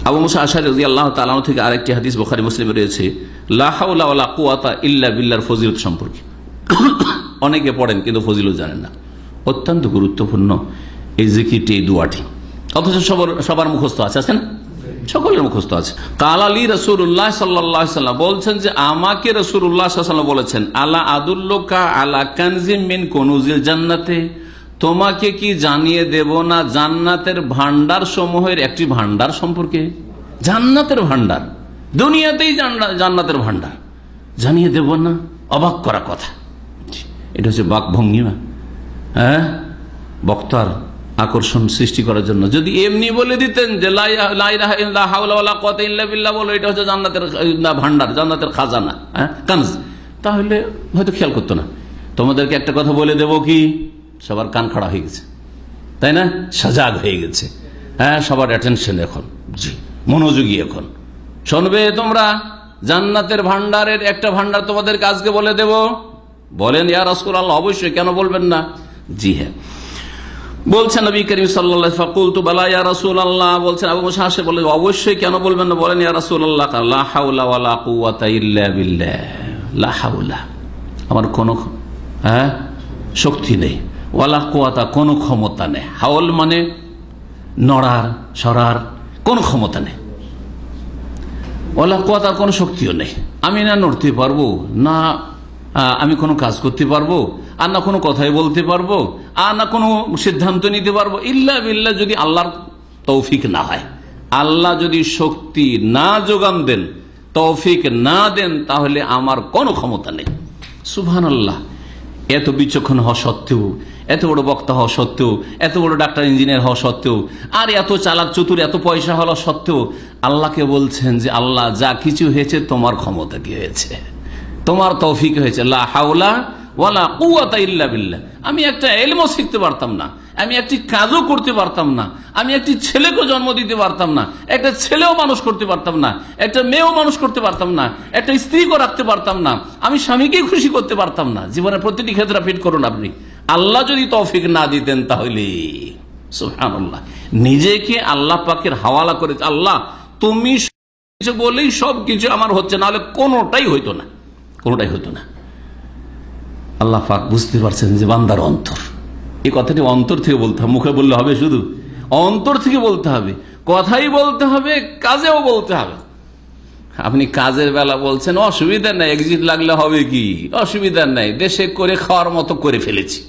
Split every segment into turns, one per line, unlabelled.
আবু মুসা আশআরী রাদিয়াল্লাহু তাআলা আনহু থেকে আরেকটি হাদিস বুখারী মুসলিমে রয়েছে, লা হাওলা ওয়ালা কুওয়াতা ইল্লা বিল্লাহর ফজিলত সম্পর্কে। অনেকে পড়েন কিন্তু ফজিলত জানেন না। অত্যন্ত গুরুত্বপূর্ণ এই জিকিরটি, এই দোয়াটি, অথচ সবার মুখস্থ আছে, আছে না? সকলের মুখস্থ আছে। কাল আলী রাসূলুল্লাহ সাল্লাল্লাহু আলাইহি ওয়াসাল্লাম বলছেন যে আমাকে রাসূলুল্লাহ সাল্লাল্লাহু আলাইহি ওয়াসাল্লাম বলেছেন, আলা আদুল্লুকা আলা কানজিম মিন কুনুজিল জান্নাতে, তোমাকে কি জানিয়ে দেব না জান্নাতের ভান্ডার সমূহের একটি ভান্ডার সম্পর্কে? জান্নাতের ভান্ডার, দুনিয়াতেই জান্নাতের ভান্ডার জানিয়ে দেব না? অবাক করা কথা। এটা হচ্ছে বাকভঙ্গিমা, হ্যাঁ, বক্তার আকর্ষণ সৃষ্টি করার জন্য। যদি এমনি বলে দিতেন যে লা ইলাহা ইল্লা হাওলা ওয়ালা কুওয়াতা ইল্লা বিল্লাহ বলো, এটা হচ্ছে জান্নাতের ভান্ডার, জান্নাতের খাজানা, হ্যাঁ, কানজ, তাহলে হয়তো খেয়াল করতো না। তোমাদেরকে একটা কথা বলে দেব কি, সবার কান খাড়া হয়ে গেছে, তাই না? সজাগ হয়ে গেছে, হ্যাঁ, সবার অ্যাটেনশন এখন, জি, মনোযোগী এখন। শুনবে তোমরা, জান্নাতের ভান্ডারের একটা ভান্ডার তোমাদেরকে আজকে বলে দেব। বলেন ইয়া রাসূলুল্লাহ, অবশ্যই, কেন বলবেন না? জি হ্যাঁ। বলছেন নবী করিম সাল্লাল্লাহু আলাইহি ওয়াসাল্লাম, ফাকুলতু বালা ইয়া রাসূলুল্লাহ, বলছেন আবু মুসা আশআরী বলে, অবশ্যই, কেন বলবেন না? বলেন ইয়া রাসূলুল্লাহ, লা হাওলা ওয়ালা কুওয়াতা ইল্লা বিল্লাহ, লা হাওলা, আমার কোনো শক্তি নেই, ওয়ালা কুওয়াতা, কোনো ক্ষমতা নেই। হাওল মানে নড়ার সরার কোনো ক্ষমতা নেই, ওয়ালা কুওয়াতার কোনো শক্তিও নেই। আমি না নড়তে পারবো, না আমি কোনো কাজ করতে পারবো, আর না কোনো কথাই বলতে পারবো, আর না কোনো সিদ্ধান্ত নিতে পারবো, ইল্লা বিল্লাহ, যদি আল্লাহর তৌফিক না হয়, আল্লাহ যদি শক্তি না যোগান দেন, তৌফিক না দেন, তাহলে আমার কোনো ক্ষমতা নেই। সুবহানাল্লাহ। এত বিচক্ষণ হওয়া সত্ত্বেও, এত বড় বক্তা হওয়া সত্ত্বেও, এত বড় ডাক্তার ইঞ্জিনিয়ার হওয়া সত্ত্বেও, আর এত চালাক চতুর, এত পয়সা হওয়া সত্ত্বেও আল্লাহকে বলছেন যে আল্লাহ, যা কিছু হয়েছে তোমার ক্ষমতা কি হয়েছে, তোমার তৌফিক হয়েছে। লা হাওলা ওয়ালা কুওয়াতা ইল্লা বিল্লাহ। আমি একটা ইলমও শিখতে পারতাম না, আমি একটি কাজও করতে পারতাম না, আমি একটি ছেলেকে জন্ম দিতে পারতাম না, একটা ছেলেও মানুষ করতে পারতাম না, একটা মেয়েও মানুষ করতে পারতাম না, একটা স্ত্রীকেও রাখতে পারতাম না, আমি স্বামীকেই খুশি করতে পারতাম না। জীবনের প্রতিটি ক্ষেত্রে ফিট করুন আপনি, আল্লাহ যদি তৌফিক না দিতেন তাহলে। সুবহানাল্লাহ। নিজেকে আল্লাহ পাকের হাওয়ালা করে, আল্লাহ তুমি বলেই সবকিছু আমার হচ্ছে, না হলে কোনোটাই হইতো না, কোনোটাই হতো না। আল্লাহ পাক বুঝতে পারছেন যে বান্দার অন্তর, এই কথাটি অন্তর থেকে বলতে হবে, মুখে বললে হবে? শুধু অন্তর থেকে বলতে হবে, কথাই বলতে হবে, কাজেও বলতে হবে। আপনি কাজের বেলা বলছেন অসুবিধা নাই, এক্সিট লাগলে হবে কি, অসুবিধা নাই, দেশে করে খাওয়ার মতো করে ফেলেছি,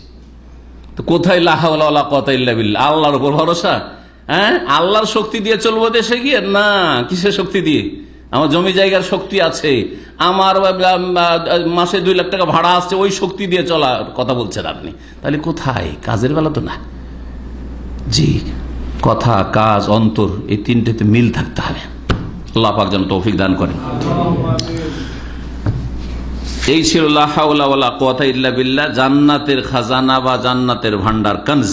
তো কোথায় লা হাওলা ওয়ালা কুওয়াতা ইল্লা বিল্লাহ? আল্লাহর উপর ভরসা, হ্যাঁ, আল্লাহর শক্তি দিয়ে চলবো দেশে গিয়ে? না, কিসের শক্তি দিয়ে? আমার জমি জায়গার শক্তি আছে, আমার মাসে 2 লাখ টাকা ভাড়া আসছে, ওই শক্তি দিয়ে চলার কথা বলছেন আপনি, তাহলে কোথায়? কাজের বেলা তো না। জি, কথা, কাজ, অন্তর, এই তিনটেতে মিল থাকতে হবে। আল্লাহ পাক যেন তৌফিক দান করেন। এই ছিল লা হাওলা ওয়ালা কুওয়াতা ইল্লা বিল্লাহ, জান্নাতের খাজানা বা জান্নাতের ভান্ডার, কানজ।